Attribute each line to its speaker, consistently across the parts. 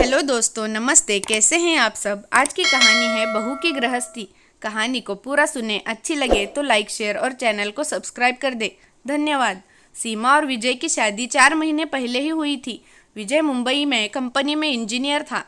Speaker 1: Hello दोस्तों, नमस्ते। कैसे हैं आप सब। आज की कहानी है बहू की गृहस्थी। कहानी को पूरा सुने, अच्छी लगे तो लाइक, शेयर और चैनल को सब्सक्राइब कर दे। धन्यवाद। सीमा और विजय की शादी 4 महीने पहले ही हुई थी। विजय मुंबई में कंपनी में इंजीनियर था।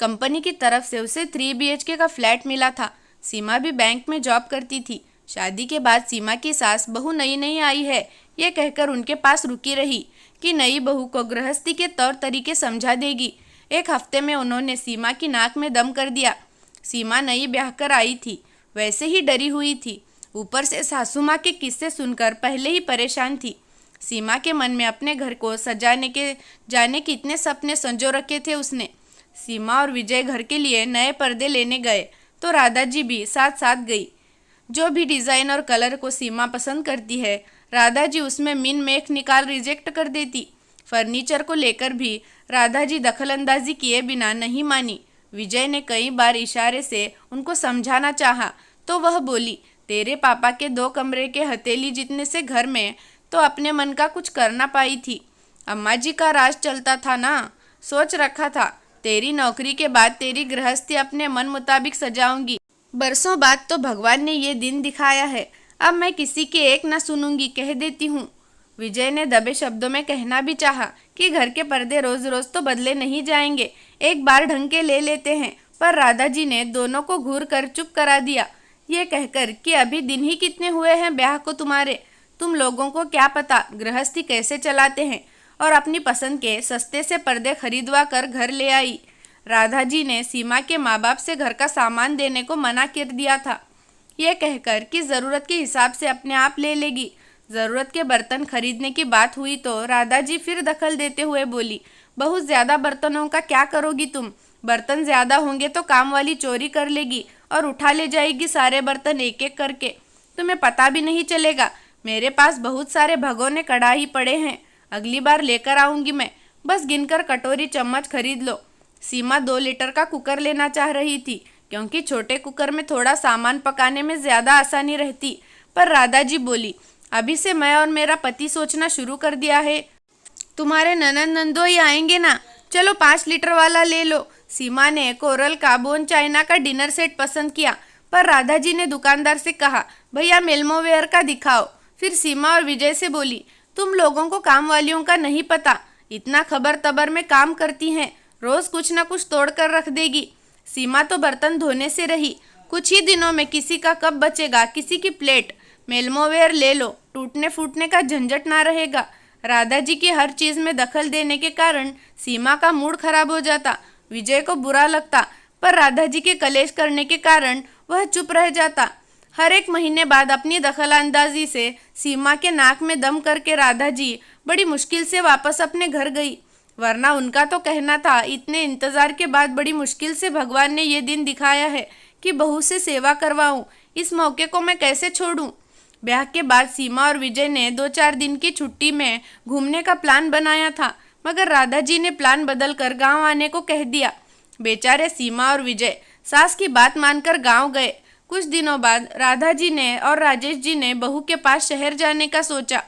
Speaker 1: कंपनी की तरफ से उसे 3 BHK का फ्लैट मिला था। सीमा भी बैंक में जॉब करती थी। शादी के बाद सीमा की सास बहू नई नई आई है ये कहकर उनके पास रुकी रही कि नई बहू को गृहस्थी के तौर तरीके समझा देगी। एक हफ्ते में उन्होंने सीमा की नाक में दम कर दिया। सीमा नई ब्याह कर आई थी, वैसे ही डरी हुई थी। ऊपर से सासू माँ के किस्से सुनकर पहले ही परेशान थी। सीमा के मन में अपने घर को सजाने के जाने कितने सपने संजो रखे थे उसने। सीमा और विजय घर के लिए नए पर्दे लेने गए तो राधा जी भी साथ साथ गई। जो भी डिज़ाइन और कलर को सीमा पसंद करती है, राधा जी उसमें मिन मेख निकाल रिजेक्ट कर देती। फर्नीचर को लेकर भी राधा जी दखलंदाजी किए बिना नहीं मानी। विजय ने कई बार इशारे से उनको समझाना चाहा तो वह बोली, तेरे पापा के 2 कमरे के हथेली जितने से घर में तो अपने मन का कुछ कर ना पाई थी। अम्मा जी का राज चलता था ना, सोच रखा था तेरी नौकरी के बाद तेरी गृहस्थी अपने मन मुताबिक सजाऊंगी। बरसों बाद तो भगवान ने ये दिन दिखाया है। अब मैं किसी के एक ना सुनूंगी, कह देती हूँ। विजय ने दबे शब्दों में कहना भी चाहा कि घर के पर्दे रोज रोज तो बदले नहीं जाएंगे, एक बार ढंग के ले लेते हैं, पर राधा जी ने दोनों को घूर कर चुप करा दिया, ये कहकर कि अभी दिन ही कितने हुए हैं ब्याह को तुम्हारे, तुम लोगों को क्या पता गृहस्थी कैसे चलाते हैं। और अपनी पसंद के सस्ते से पर्दे खरीदवा कर घर ले आई। राधा जी ने सीमा के माँ बाप से घर का सामान देने को मना कर दिया था, ये कहकर कि ज़रूरत के हिसाब से अपने आप ले लेगी। ज़रूरत के बर्तन खरीदने की बात हुई तो राधा जी फिर दखल देते हुए बोली, बहुत ज़्यादा बर्तनों का क्या करोगी तुम। बर्तन ज़्यादा होंगे तो काम वाली चोरी कर लेगी और उठा ले जाएगी सारे बर्तन एक एक करके, तुम्हें पता भी नहीं चलेगा। मेरे पास बहुत सारे भगोने कढ़ाई पड़े हैं, अगली बार लेकर आऊँगी मैं, बस गिनकर कटोरी चम्मच खरीद लो। सीमा 2 लीटर का कुकर लेना चाह रही थी क्योंकि छोटे कुकर में थोड़ा सामान पकाने में ज़्यादा आसानी रहती, पर राधा जी बोली, अभी से मैं और मेरा पति सोचना शुरू कर दिया है, तुम्हारे ननद नंदोई आएंगे ना, चलो 5 लीटर वाला ले लो। सीमा ने कोरल का बोन चाइना का डिनर सेट पसंद किया, पर राधा जी ने दुकानदार से कहा, भैया मेल्मोवेयर का दिखाओ। फिर सीमा और विजय से बोली, तुम लोगों को काम वालियों का नहीं पता, इतना खबर तबर में काम करती हैं, रोज कुछ ना कुछ तोड़ कर रख देगी। सीमा तो बर्तन धोने से रही, कुछ ही दिनों में किसी का कप बचेगा, किसी की प्लेट। मेल्मोवेयर ले लो, टूटने फूटने का झंझट ना रहेगा। राधा जी की हर चीज़ में दखल देने के कारण सीमा का मूड खराब हो जाता। विजय को बुरा लगता, पर राधा जी के कलेश करने के कारण वह चुप रह जाता। हर एक महीने बाद अपनी दखलअंदाजी से सीमा के नाक में दम करके राधा जी बड़ी मुश्किल से वापस अपने घर गई, वरना उनका तो कहना था इतने इंतज़ार के बाद बड़ी मुश्किल से भगवान ने ये दिन दिखाया है कि बहू से सेवा करवाऊँ, इस मौके को मैं कैसे छोड़ूँ। ब्याह के बाद सीमा और विजय ने 2-4 दिन की छुट्टी में घूमने का प्लान बनाया था, मगर राधा जी ने प्लान बदल कर गाँव आने को कह दिया। बेचारे सीमा और विजय सास की बात मानकर गाँव गए। कुछ दिनों बाद राधा जी ने और राजेश जी ने बहू के पास शहर जाने का सोचा।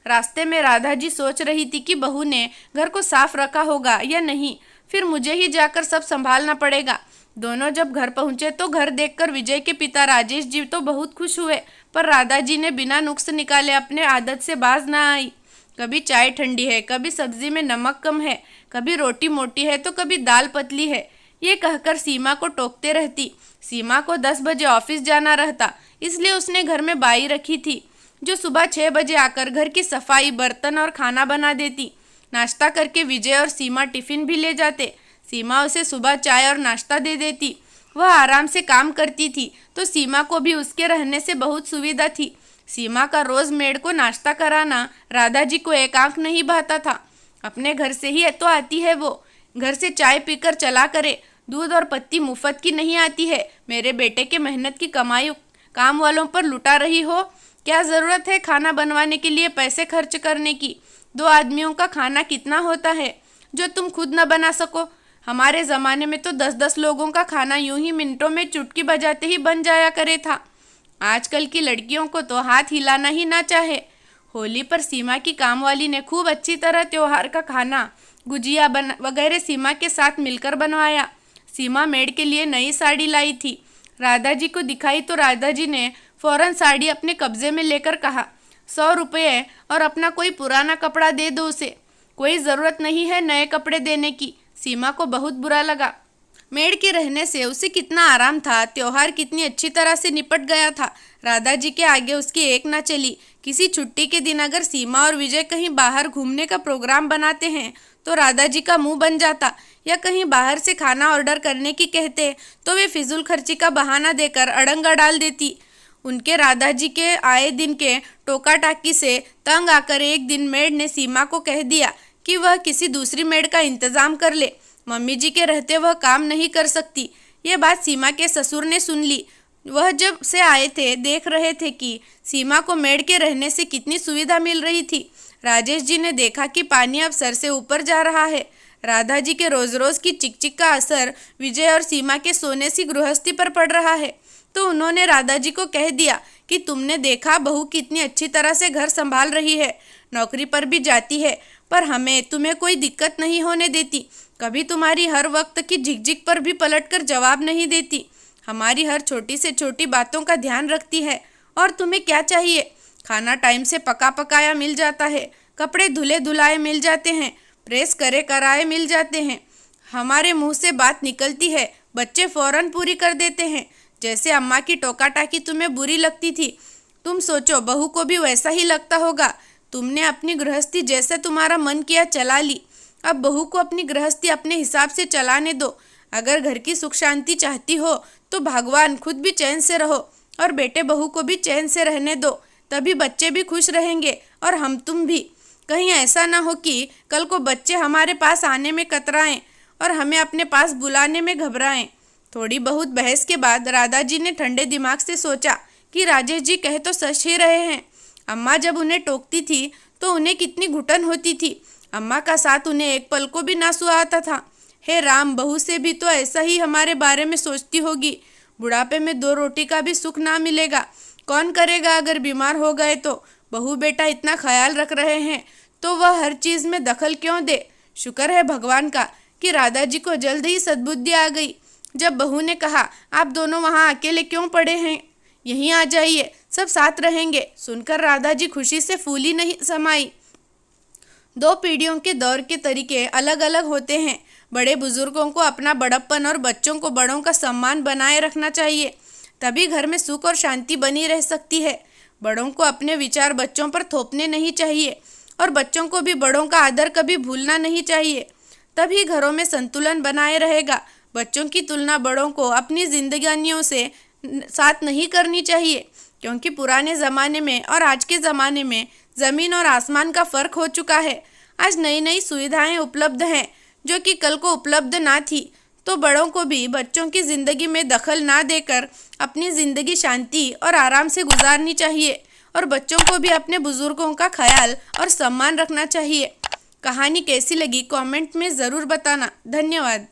Speaker 1: रास्ते में राधा जी सोच रही थी कि बहू ने घर को साफ रखा होगा या नहीं, फिर मुझे ही जाकर सब संभालना पड़ेगा। दोनों जब घर पहुंचे तो घर देखकर विजय के पिता राजेश जी तो बहुत खुश हुए, पर राधा जी ने बिना नुक्स निकाले अपने आदत से बाज ना आई। कभी चाय ठंडी है, कभी सब्जी में नमक कम है, कभी रोटी मोटी है तो कभी दाल पतली है, ये कहकर सीमा को टोकते रहती। सीमा को 10 बजे ऑफिस जाना रहता, इसलिए उसने घर में बाई रखी थी जो सुबह 6 बजे आकर घर की सफाई, बर्तन और खाना बना देती। नाश्ता करके विजय और सीमा टिफिन भी ले जाते। सीमा उसे सुबह चाय और नाश्ता दे देती। वह आराम से काम करती थी तो सीमा को भी उसके रहने से बहुत सुविधा थी। सीमा का रोज मेड को नाश्ता कराना राधा जी को एक आंख नहीं भाता था। अपने घर से ही तो आती है वो, घर से चाय पीकर चला करे, दूध और पत्ती मुफ्त की नहीं आती है। मेरे बेटे के मेहनत की कमाई काम वालों पर लुटा रही हो, क्या ज़रूरत है खाना बनवाने के लिए पैसे खर्च करने की। 2 आदमियों का खाना कितना होता है जो तुम खुद न बना सको। हमारे ज़माने में तो 10-10 लोगों का खाना यूं ही मिनटों में चुटकी बजाते ही बन जाया करे था। आजकल की लड़कियों को तो हाथ हिलाना ही ना चाहे। होली पर सीमा की कामवाली ने खूब अच्छी तरह त्योहार का खाना गुजिया वगैरह सीमा के साथ मिलकर बनवाया। सीमा मेड के लिए नई साड़ी लाई थी। राधा जी को दिखाई तो राधा जी ने फौरन साड़ी अपने कब्जे में लेकर कहा, 100 रुपये और अपना कोई पुराना कपड़ा दे दो उसे, कोई ज़रूरत नहीं है नए कपड़े देने की। सीमा को बहुत बुरा लगा। मेड के रहने से उसे कितना आराम था, त्योहार कितनी अच्छी तरह से निपट गया था। राधा जी के आगे उसकी एक ना चली। किसी छुट्टी के दिन अगर सीमा और विजय कहीं बाहर घूमने का प्रोग्राम बनाते हैं तो राधा जी का मुंह बन जाता, या कहीं बाहर से खाना ऑर्डर करने की कहते तो वे फिजूल खर्ची का बहाना देकर अड़ंगा डाल देती। उनके राधा जी के आए दिन के टोका टाकी से तंग आकर एक दिन मेड ने सीमा को कह दिया कि वह किसी दूसरी मेड का इंतज़ाम कर ले, मम्मी जी के रहते वह काम नहीं कर सकती। ये बात सीमा के ससुर ने सुन ली। वह जब से आए थे देख रहे थे कि सीमा को मेड के रहने से कितनी सुविधा मिल रही थी। राजेश जी ने देखा कि पानी अब सर से ऊपर जा रहा है। राधा जी के रोज रोज की चिकचिक का असर विजय और सीमा के सोने सी गृहस्थी पर पड़ रहा है। तो उन्होंने राधा जी को कह दिया कि तुमने देखा बहू कितनी अच्छी तरह से घर संभाल रही है, नौकरी पर भी जाती है, पर हमें तुम्हें कोई दिक्कत नहीं होने देती, कभी तुम्हारी हर वक्त की झिकझिक पर भी पलटकर जवाब नहीं देती, हमारी हर छोटी से छोटी बातों का ध्यान रखती है। और तुम्हें क्या चाहिए? खाना टाइम से पका पकाया मिल जाता है, कपड़े धुले धुलाए मिल जाते हैं, प्रेस करे कराए मिल जाते हैं, हमारे मुंह से बात निकलती है, बच्चे फौरन पूरी कर देते हैं। जैसे अम्मा की टोका टाकी तुम्हें बुरी लगती थी, तुम सोचो बहू को भी वैसा ही लगता होगा। तुमने अपनी गृहस्थी जैसे तुम्हारा मन किया चला ली, अब बहू को अपनी गृहस्थी अपने हिसाब से चलाने दो। अगर घर की सुख शांति चाहती हो तो भगवान खुद भी चैन से रहो और बेटे बहू को भी चैन से रहने दो, तभी बच्चे भी खुश रहेंगे और हम तुम भी। कहीं ऐसा ना हो कि कल को बच्चे हमारे पास आने में कतराएं और हमें अपने पास बुलाने में घबराएं। थोड़ी बहुत बहस के बाद राधा जी ने ठंडे दिमाग से सोचा कि राजेश जी कह तो सच ही रहे हैं। अम्मा जब उन्हें टोकती थी तो उन्हें कितनी घुटन होती थी। अम्मा का साथ उन्हें एक पल को भी ना सुहाता था। हे राम, बहू से भी तो ऐसा ही हमारे बारे में सोचती होगी। बुढ़ापे में 2 रोटी का भी सुख ना मिलेगा। कौन करेगा अगर बीमार हो गए तो? बहू बेटा इतना ख्याल रख रहे हैं तो वह हर चीज़ में दखल क्यों दे? शुक्र है भगवान का कि राधा जी को जल्द ही सद्बुद्धि आ गई। जब बहू ने कहा, आप दोनों वहाँ अकेले क्यों पड़े हैं, यहीं आ जाइए, सब साथ रहेंगे, सुनकर राधा जी खुशी से फूली नहीं समाई। 2 पीढ़ियों के दौर के तरीके अलग अलग होते हैं। बड़े बुजुर्गों को अपना बड़प्पन और बच्चों को बड़ों का सम्मान बनाए रखना चाहिए, तभी घर में सुख और शांति बनी रह सकती है। बड़ों को अपने विचार बच्चों पर थोपने नहीं चाहिए और बच्चों को भी बड़ों का आदर कभी भूलना नहीं चाहिए, तभी घरों में संतुलन बनाए रहेगा। बच्चों की तुलना बड़ों को अपनी जिंदगानियों से साथ नहीं करनी चाहिए, क्योंकि पुराने ज़माने में और आज के ज़माने में ज़मीन और आसमान का फ़र्क हो चुका है। आज नई नई सुविधाएं उपलब्ध हैं जो कि कल को उपलब्ध ना थी। तो बड़ों को भी बच्चों की ज़िंदगी में दखल ना देकर अपनी ज़िंदगी शांति और आराम से गुजारनी चाहिए और बच्चों को भी अपने बुज़ुर्गों का ख्याल और सम्मान रखना चाहिए। कहानी कैसी लगी कमेंट में ज़रूर बताना। धन्यवाद।